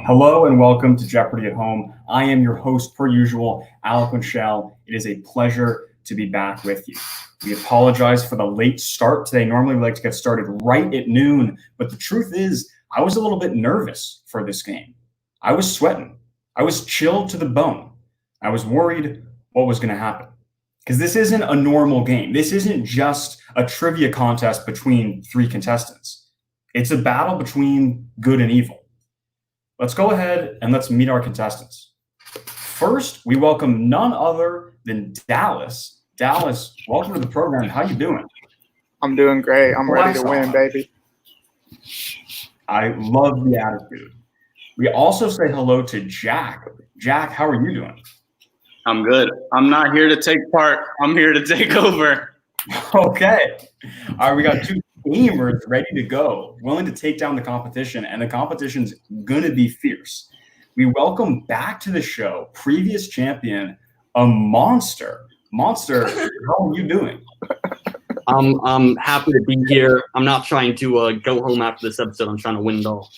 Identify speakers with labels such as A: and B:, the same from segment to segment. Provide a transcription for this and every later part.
A: Hello and welcome to Jeopardy at Home. I am your host, per usual, Alec Winchell. It is a pleasure to be back with you. We apologize for the late start today. Normally we like to get started right at noon, but the truth is I was a little bit nervous for this game. I was sweating. I was chilled to the bone. I was worried what was going to happen. Because this isn't a normal game. This isn't just a trivia contest between three contestants. It's a battle between good and evil. Let's go ahead and let's meet our contestants. First, we welcome none other than Dallas. Dallas, welcome to the program. How you doing?
B: I'm doing great. I'm ready to win, baby.
A: I love the attitude. We also say hello to Jack. Jack, how are you doing?
C: I'm good. I'm not here to take part. I'm here to take over.
A: Okay. All right, we got two gamers ready to go, willing to take down the competition, and the competition's gonna be fierce. We welcome back to the show previous champion, a monster. Monster, how are you doing?
D: I'm happy to be here. I'm not trying to go home after this episode. I'm trying to win it all.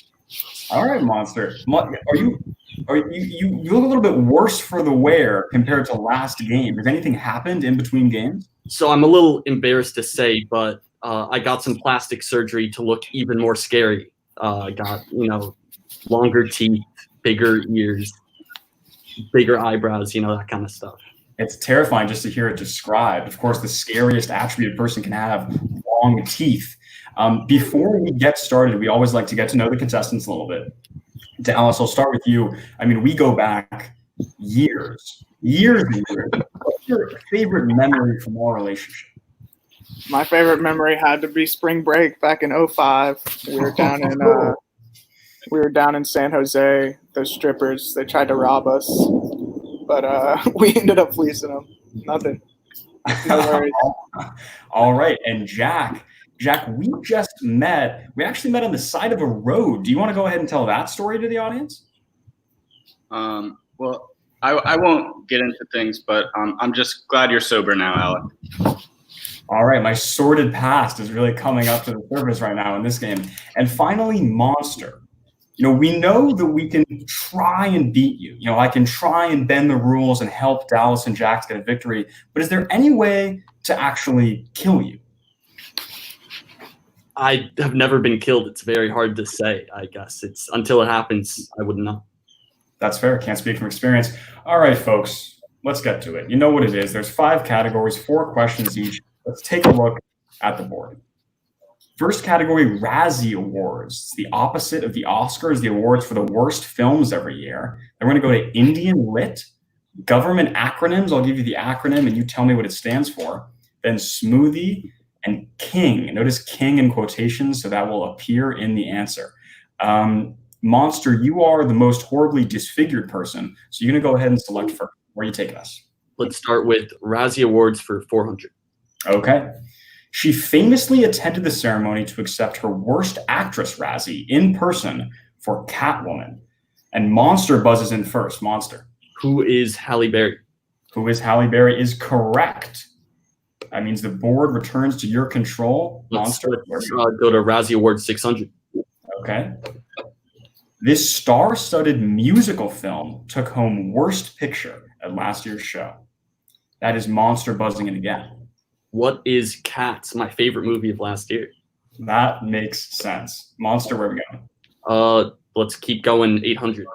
A: All right, Monster. You look a little bit worse for the wear compared to last game. Has anything happened in between games?
D: So I'm a little embarrassed to say, but I got some plastic surgery to look even more scary. I got, longer teeth, bigger ears, bigger eyebrows, that kind of stuff.
A: It's terrifying just to hear it described. Of course, the scariest attribute a person can have, long teeth. Before we get started, we always like to get to know the contestants a little bit. Dallas, I'll start with you. I mean, we go back years and years. What's your favorite memory from our relationship?
B: My favorite memory had to be spring break back in 2005. We were down in San Jose. Those strippers, they tried to rob us, but we ended up fleecing them. Nothing. No worries.
A: All right. And Jack, we just met. We actually met on the side of a road. Do you want to go ahead and tell that story to the audience?
C: Well, I won't get into things, but I'm just glad you're sober now, Alec.
A: All right. My sordid past is really coming up to the surface right now in this game. And finally, Monster. We know that we can try and beat you. I can try and bend the rules and help Dallas and Jack get a victory. But is there any way to actually kill you?
D: I have never been killed. It's very hard to say, I guess. It's until it happens, I wouldn't know.
A: That's fair. Can't speak from experience. All right, folks, let's get to it. You know what it is. There's 5 categories, 4 questions each. Let's take a look at the board. First category, Razzie Awards. It's the opposite of the Oscars, the awards for the worst films every year. Then we're going to go to Indian Lit, government acronyms. I'll give you the acronym and you tell me what it stands for. Then Smoothie, and King. Notice King in quotations, so that will appear in the answer. Monster, you are the most horribly disfigured person, so you're going to go ahead and select first. Where are you taking us?
D: Let's start with Razzie Awards for 400.
A: Okay. She famously attended the ceremony to accept her Worst Actress Razzie in person for Catwoman. And Monster buzzes in first. Monster.
D: Who is Halle Berry?
A: Who is Halle Berry is correct. That means the board returns to your control. Monster.
D: Let's go to Razzie Awards 600.
A: Okay. This star-studded musical film took home Worst Picture at last year's show. That is Monster buzzing in again.
D: What is Cats, my favorite movie of last year?
A: That makes sense. Monster, where are we going?
D: Let's keep going 800.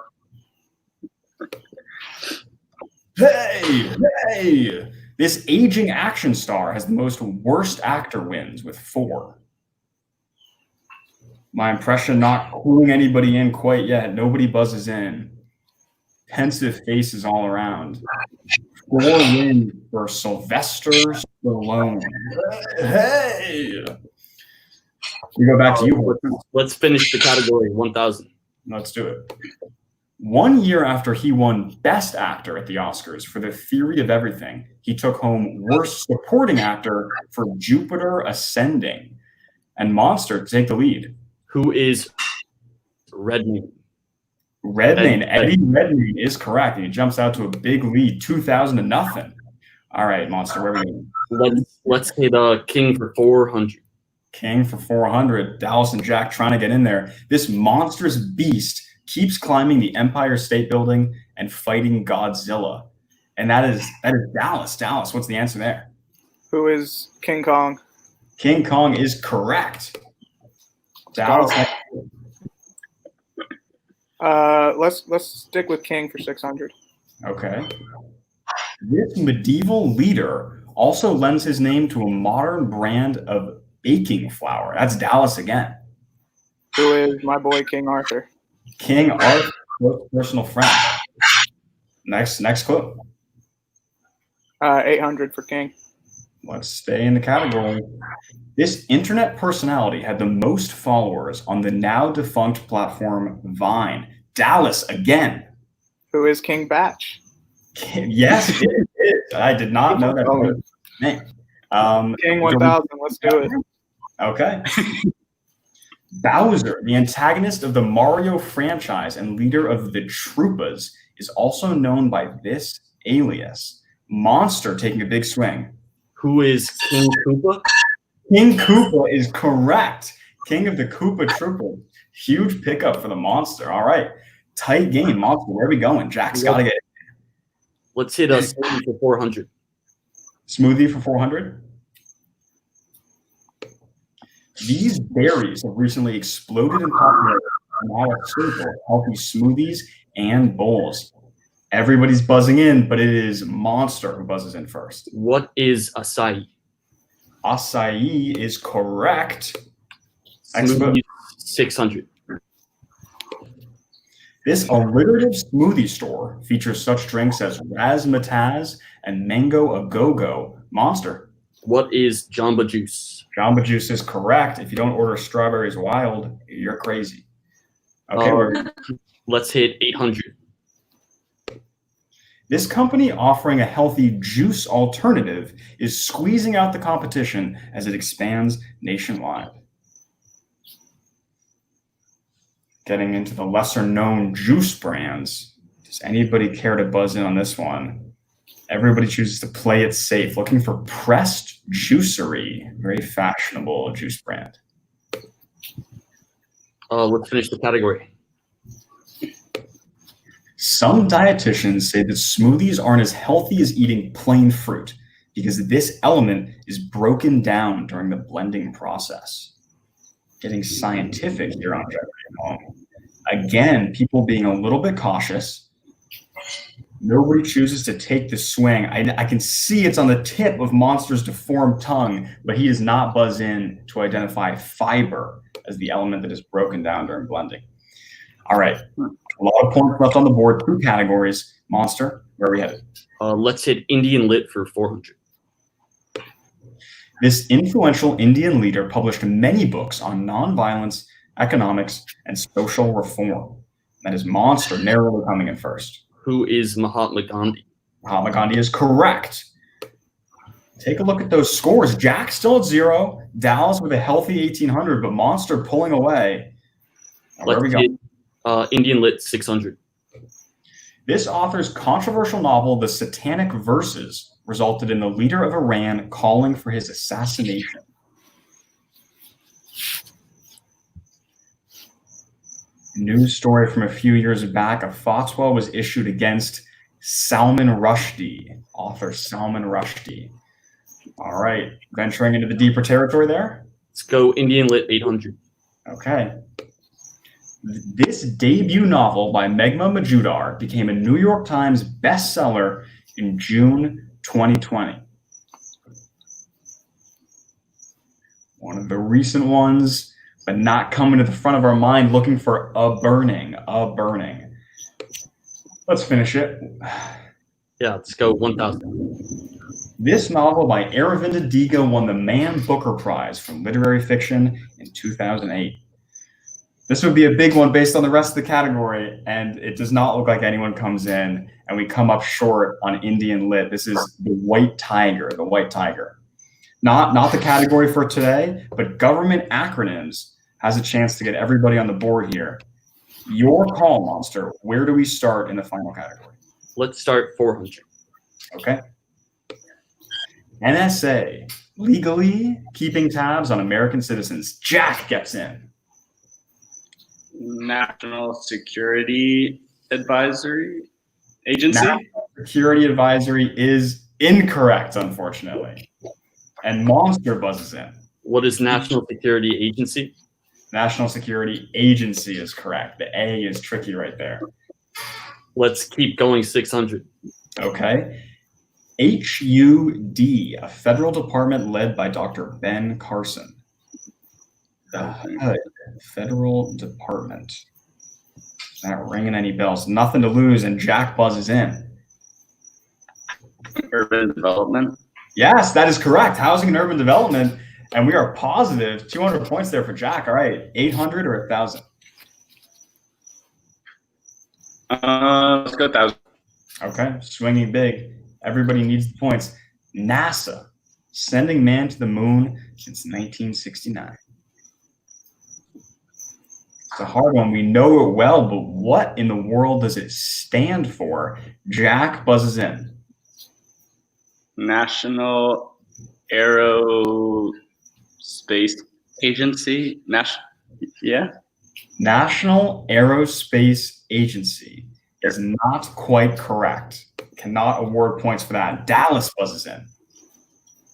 A: Hey! This aging action star has the most Worst Actor wins with 4. My impression not cluing anybody in quite yet. Nobody buzzes in. Pensive faces all around. 4 wins for Sylvester Stallone. Hey! We go back to you.
D: Let's finish the category 1,000.
A: Let's do it. 1 year after he won Best Actor at the Oscars for The Theory of Everything, he took home Worst Supporting Actor for Jupiter Ascending. And Monster, take the lead.
D: Who is Redmayne?
A: Eddie Redmayne is correct. And he jumps out to a big lead, 2,000-0. All right, Monster, where are we going?
D: Let's hit King for 400.
A: King for 400. Dallas and Jack trying to get in there. This monstrous beast keeps climbing the Empire State Building and fighting Godzilla? And that is Dallas. Dallas, what's the answer there?
B: Who is King Kong?
A: King Kong is correct. Dallas.
B: Let's stick with King for 600.
A: Okay. This medieval leader also lends his name to a modern brand of baking flour. That's Dallas again.
B: Who is my boy King Arthur?
A: King Arthur, close personal friend. Next clue.
B: 800 for King.
A: Let's stay in the category. This internet personality had the most followers on the now defunct platform Vine. Dallas again.
B: Who is King Batch?
A: Yes, it is. I did not know that. Name.
B: King 1000. Let's do it.
A: Okay. Bowser, the antagonist of the Mario franchise and leader of the Troopas, is also known by this alias. Monster taking a big swing.
D: Who is King Koopa?
A: King Koopa is correct. King of the Koopa Troopers. Huge pickup for the Monster. All right. Tight game. Monster, where are we going? Jack's got to get it.
D: Let's hit a smoothie for 400.
A: Smoothie for 400. These berries have recently exploded in popularity and now a staple of healthy smoothies and bowls. Everybody's buzzing in, but it is Monster who buzzes in first.
D: What is acai?
A: Acai is correct.
D: Smoothie 600.
A: This alliterative smoothie store features such drinks as Razzmatazz and Mango A Go-Go. Monster.
D: What is Jamba Juice?
A: Jamba Juice is correct. If you don't order Strawberries Wild, you're crazy. Okay,
D: let's hit 800.
A: This company offering a healthy juice alternative is squeezing out the competition as it expands nationwide. Getting into the lesser-known juice brands. Does anybody care to buzz in on this one? Everybody chooses to play it safe, looking for Pressed Juicery, very fashionable juice brand.
D: Let's finish the category.
A: Some dietitians say that smoothies aren't as healthy as eating plain fruit because this element is broken down during the blending process. Getting scientific here on Jeopardy at Home. Again, people being a little bit cautious. Nobody chooses to take the swing. I can see it's on the tip of Monster's deformed tongue, but he does not buzz in to identify fiber as the element that is broken down during blending. All right, a lot of points left on the board. 2 categories. Monster, where are we headed?
D: Let's hit Indian Lit for 400.
A: This influential Indian leader published many books on nonviolence, economics, and social reform. That is Monster, narrowly coming in first.
D: Who is Mahatma Gandhi?
A: Mahatma Gandhi is correct. Take a look at those scores. Jack still at 0. Dallas with a healthy 1800, but Monster pulling away. Where are we going?
D: Indian Lit 600.
A: This author's controversial novel, The Satanic Verses, resulted in the leader of Iran calling for his assassination. News story from a few years back, a fatwa was issued against Salman Rushdie, author Salman Rushdie. All right, venturing into the deeper territory there.
D: Let's go Indian Lit 800.
A: Okay. This debut novel by Meghna Majumdar became a New York Times bestseller in June 2020. One of the recent ones, but not coming to the front of our mind, looking for a burning. Let's finish it.
D: Yeah, let's go 1000.
A: This novel by Aravinda Diga won the Man Booker Prize for literary fiction in 2008. This would be a big one based on the rest of the category, and it does not look like anyone comes in, and we come up short on Indian Lit. This is The White Tiger, The White Tiger. Not the category for today, but government acronyms has a chance to get everybody on the board here. Your call, Monster. Where do we start in the final category?
D: Let's start 400.
A: Okay. NSA, legally keeping tabs on American citizens. Jack gets in.
C: National Security Advisory Agency.
A: National Security Advisory is incorrect, unfortunately. And Monster buzzes in.
D: What is National Security Agency?
A: National Security Agency is correct. The A is tricky right there.
D: Let's keep going. 600.
A: Okay. HUD, a federal department led by Dr. Ben Carson. The HUD, federal department. Not ringing any bells. Nothing to lose, and Jack buzzes in.
C: Urban Development.
A: Yes, that is correct. Housing and Urban Development. And we are positive. 200 points there for Jack. All right. 800 or 1,000?
C: Let's go 1,000.
A: Okay. Swinging big. Everybody needs the points. NASA, sending man to the moon since 1969. It's a hard one. We know it well, but what in the world does it stand for? Jack buzzes in.
C: National Aerospace Agency.
A: National Aerospace Agency is not quite correct. Cannot award points for that. Dallas buzzes in.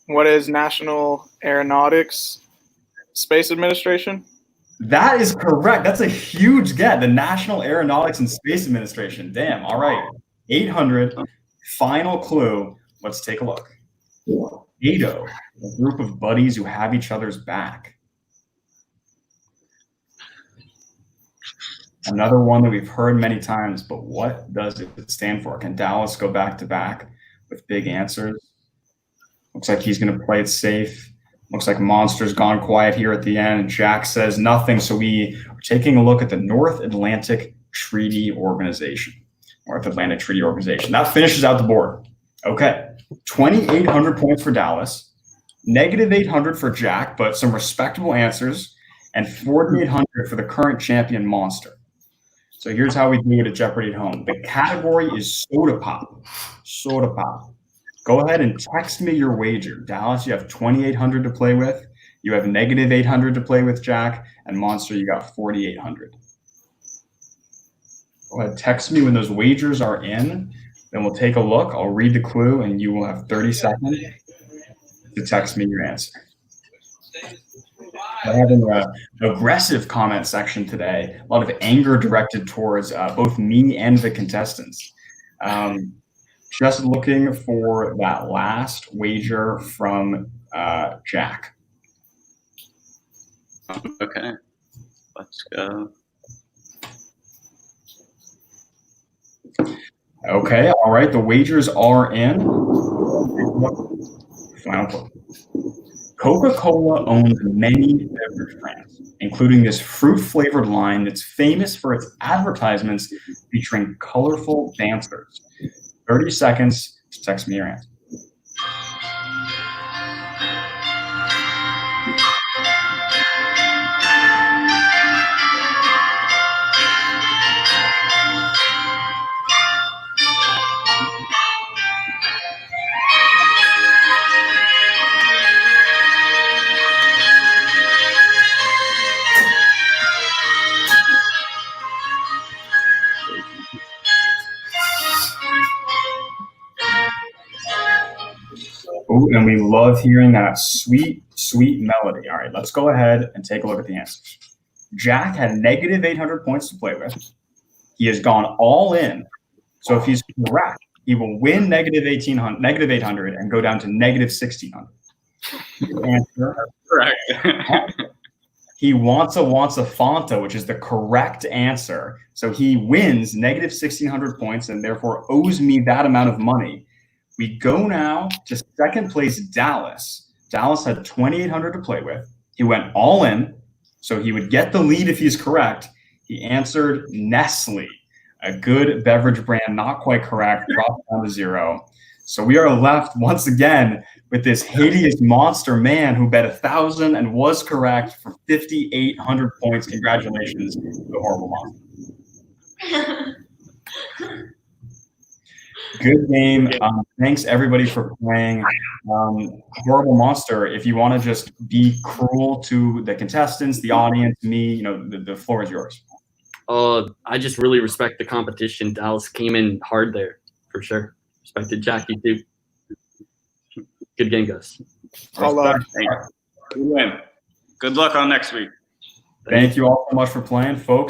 B: What is National Aeronautics Space Administration?
A: That is correct. That's a huge get. The National Aeronautics and Space Administration. Damn. All right. 800. Final clue. Let's take a look. NATO, a group of buddies who have each other's back. Another one that we've heard many times, but what does it stand for? Can Dallas go back to back with big answers? Looks like he's going to play it safe. Looks like Monster's gone quiet here at the end. Jack says nothing. So we are taking a look at the North Atlantic Treaty Organization. North Atlantic Treaty Organization. That finishes out the board. Okay. 2,800 points for Dallas. Negative 800 for Jack, but some respectable answers. And 4,800 for the current champion, Monster. So here's how we do it at Jeopardy at Home. The category is soda pop. Soda pop. Go ahead and text me your wager. Dallas, you have 2,800 to play with. You have negative 800 to play with, Jack. And Monster, you got 4,800. Go ahead, text me when those wagers are in. Then we'll take a look. I'll read the clue, and you will have 30 seconds to text me your answer. We're having an aggressive comment section today. A lot of anger directed towards both me and the contestants. Just looking for that last wager from Jack.
C: Okay, let's go.
A: Okay, all right. The wagers are in. Final clue. Coca-Cola owns many beverage brands, including this fruit-flavored line that's famous for its advertisements featuring colorful dancers. 30 seconds to text me your answer. Ooh, and we love hearing that sweet, sweet melody. All right, let's go ahead and take a look at the answers. Jack had negative 800 points to play with. He has gone all in. So if he's correct, he will win negative 800 and go down to negative 1,600. Answer.
C: Correct.
A: He wants a Fanta, which is the correct answer. So he wins negative 1,600 points and therefore owes me that amount of money. We go now to second place, Dallas. Dallas had 2,800 to play with. He went all in, so he would get the lead if he's correct. He answered Nestle, a good beverage brand, not quite correct, dropped down to 0. So we are left once again with this hideous monster man who bet 1,000 and was correct for 5,800 points. Congratulations to the horrible monster. Good game. Thanks everybody for playing. Horrible Monster, if you want to just be cruel to the contestants, the audience, me, the floor is yours.
D: I just really respect the competition. Dallas came in hard there for sure. Respected Jackie too. Good game, guys.
B: All love.
C: Good win. Good luck on next week.
A: Thank you all so much for playing, folks.